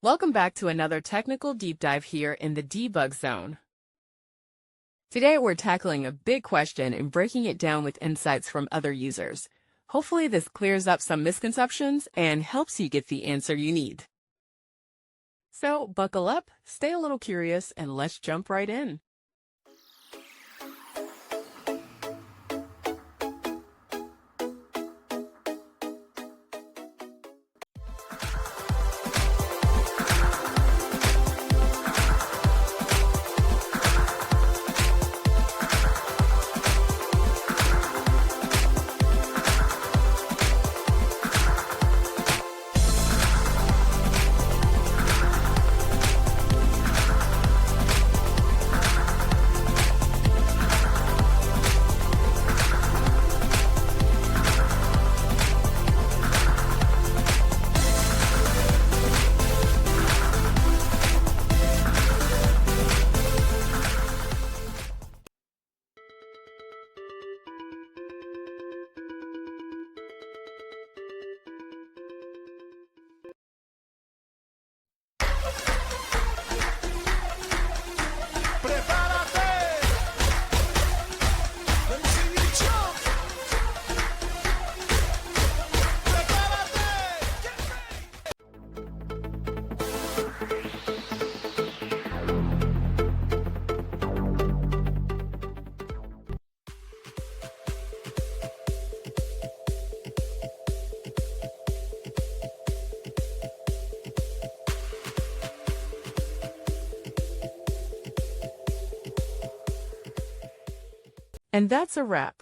Welcome back to another technical deep dive here in the debug zone. Today we're tackling a big question and breaking it down with insights from other users. Hopefully this clears up some misconceptions and helps you get the answer you need. So buckle up, stay a little curious, and let's jump right in. And that's a wrap.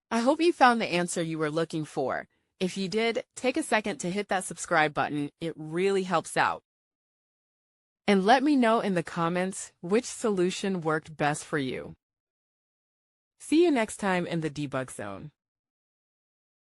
I hope you found the answer you were looking for. If you did, take a second to hit that subscribe button. It really helps out. And let me know in the comments which solution worked best for you. See you next time in the debug zone.